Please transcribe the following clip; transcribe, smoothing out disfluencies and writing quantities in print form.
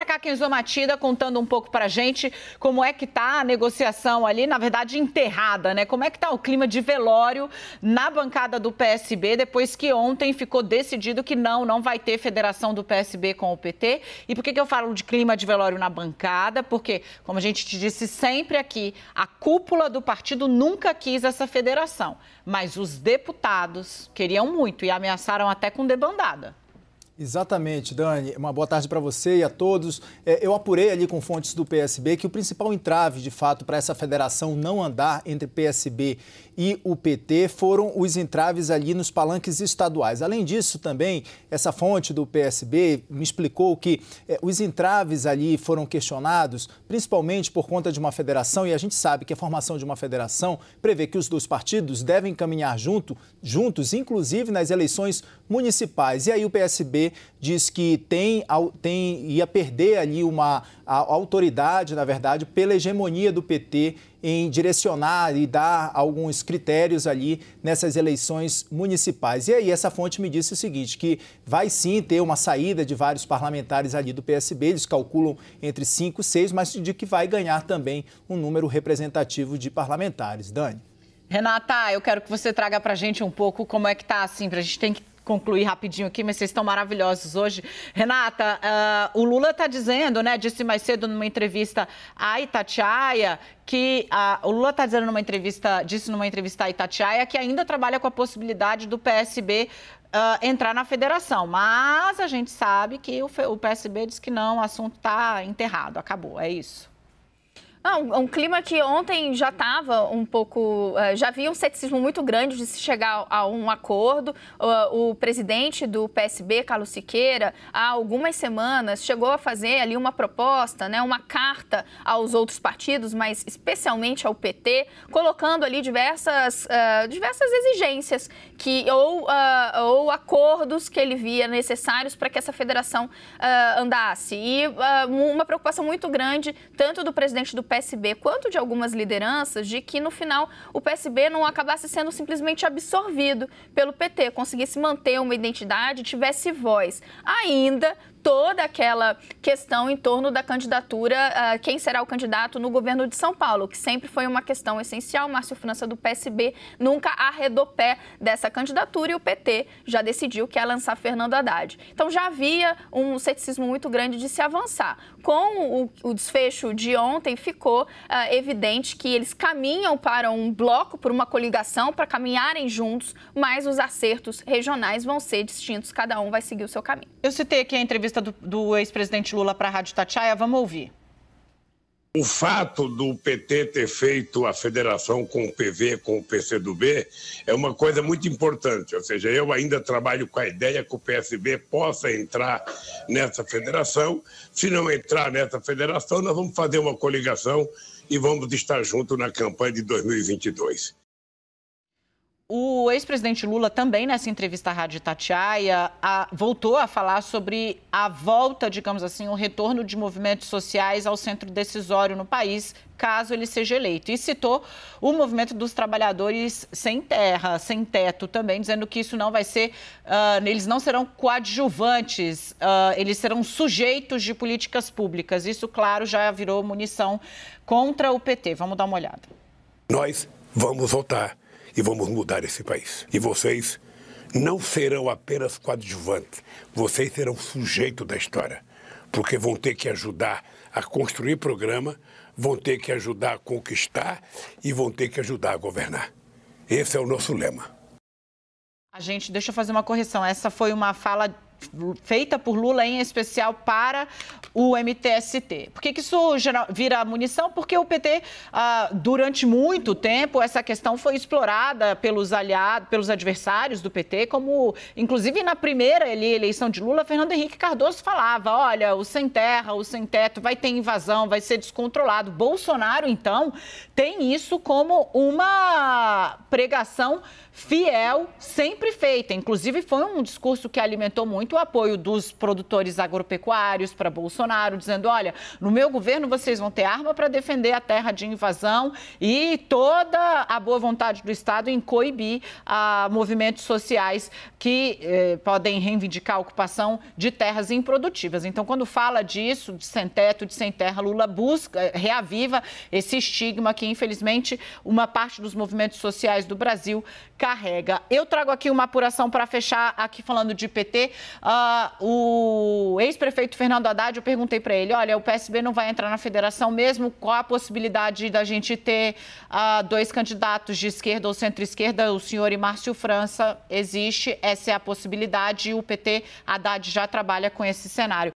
cá Kenzo Matida contando um pouco pra gente como é que tá a negociação ali, na verdade enterrada, né? Como é que tá o clima de velório na bancada do PSB, depois que ontem ficou decidido que não vai ter federação do PSB com o PT. E por que eu falo de clima de velório na bancada? Porque, como a gente te disse sempre aqui, a cúpula do partido nunca quis essa federação, mas os deputados queriam muito e ameaçaram até com debandada. Exatamente, Dani. Uma boa tarde para você e a todos. Eu apurei ali com fontes do PSB que o principal entrave, de fato, para essa federação não andar entre PSB e o PT foram os entraves ali nos palanques estaduais. Além disso, também, essa fonte do PSB me explicou que os entraves ali foram questionados principalmente por conta de uma federação, e a gente sabe que a formação de uma federação prevê que os dois partidos devem caminhar juntos, inclusive nas eleições municipais. E aí o PSB diz que ia perder ali a autoridade, na verdade, pela hegemonia do PT em direcionar e dar alguns critérios ali nessas eleições municipais. E aí essa fonte me disse o seguinte, que vai sim ter uma saída de vários parlamentares ali do PSB, eles calculam entre 5 e 6, mas de que vai ganhar também um número representativo de parlamentares. Dani. Renata, eu quero que você traga pra gente um pouco como é que tá, assim, pra gente tem que concluir rapidinho aqui, mas vocês estão maravilhosos hoje. Renata, o Lula está dizendo, né, disse mais cedo numa entrevista à Itatiaia, que o Lula está dizendo disse numa entrevista à Itatiaia que ainda trabalha com a possibilidade do PSB entrar na federação, mas a gente sabe que o PSB diz que não, o assunto está enterrado, acabou, é isso. Um clima que ontem já estava um pouco... já havia um ceticismo muito grande de se chegar a um acordo. O presidente do PSB, Carlos Siqueira, há algumas semanas chegou a fazer ali uma proposta, né, uma carta aos outros partidos, mas especialmente ao PT, colocando ali diversas exigências ou acordos que ele via necessários para que essa federação andasse. E uma preocupação muito grande, tanto do presidente do PSB quanto de algumas lideranças, de que no final o PSB não acabasse sendo simplesmente absorvido pelo PT, conseguisse manter uma identidade, tivesse voz. Ainda toda aquela questão em torno da candidatura, quem será o candidato no governo de São Paulo, que sempre foi uma questão essencial. Márcio França, do PSB, nunca arredou pé dessa candidatura e o PT já decidiu que ia lançar Fernando Haddad. Então já havia um ceticismo muito grande de se avançar. Com o desfecho de ontem, ficou evidente que eles caminham para um bloco, por uma coligação, para caminharem juntos, mas os acertos regionais vão ser distintos, cada um vai seguir o seu caminho. Eu citei aqui a entrevista do ex-presidente Lula para a Rádio Itatiaia, vamos ouvir. O fato do PT ter feito a federação com o PV, com o PCdoB, é uma coisa muito importante. Ou seja, eu ainda trabalho com a ideia que o PSB possa entrar nessa federação. Se não entrar nessa federação, nós vamos fazer uma coligação e vamos estar juntos na campanha de 2022. O ex-presidente Lula também, nessa entrevista à Rádio Itatiaia, voltou a falar sobre a volta, digamos assim, o retorno de movimentos sociais ao centro decisório no país, caso ele seja eleito. E citou o movimento dos trabalhadores sem terra, sem teto também, dizendo que isso não vai ser, eles não serão coadjuvantes, eles serão sujeitos de políticas públicas. Isso, claro, já virou munição contra o PT. Vamos dar uma olhada. Nós vamos votar. E vamos mudar esse país. E vocês não serão apenas coadjuvantes, vocês serão sujeito da história, porque vão ter que ajudar a construir programa, vão ter que ajudar a conquistar e vão ter que ajudar a governar. Esse é o nosso lema. Deixa eu fazer uma correção. Essa foi uma fala feita por Lula, em especial para o MTST. Por que isso vira munição? Porque o PT, durante muito tempo, essa questão foi explorada pelos aliados, pelos adversários do PT, como, inclusive, na primeira eleição de Lula, Fernando Henrique Cardoso falava, olha, o sem terra, o sem teto, vai ter invasão, vai ser descontrolado. Bolsonaro, então, tem isso como uma pregação fiel, sempre feita. Inclusive, foi um discurso que alimentou muito muito o apoio dos produtores agropecuários para Bolsonaro, dizendo, olha, no meu governo vocês vão ter arma para defender a terra de invasão e toda a boa vontade do Estado em coibir movimentos sociais que podem reivindicar a ocupação de terras improdutivas. Então, quando fala disso, de sem teto, de sem terra, Lula reaviva esse estigma que, infelizmente, uma parte dos movimentos sociais do Brasil carrega. Eu trago aqui uma apuração para fechar, aqui falando de PT. O ex-prefeito Fernando Haddad, eu perguntei para ele, olha, o PSB não vai entrar na federação mesmo? Qual a possibilidade da gente ter dois candidatos de esquerda ou centro-esquerda, o senhor e Márcio França? Existe, essa é a possibilidade, e o PT, Haddad, já trabalha com esse cenário.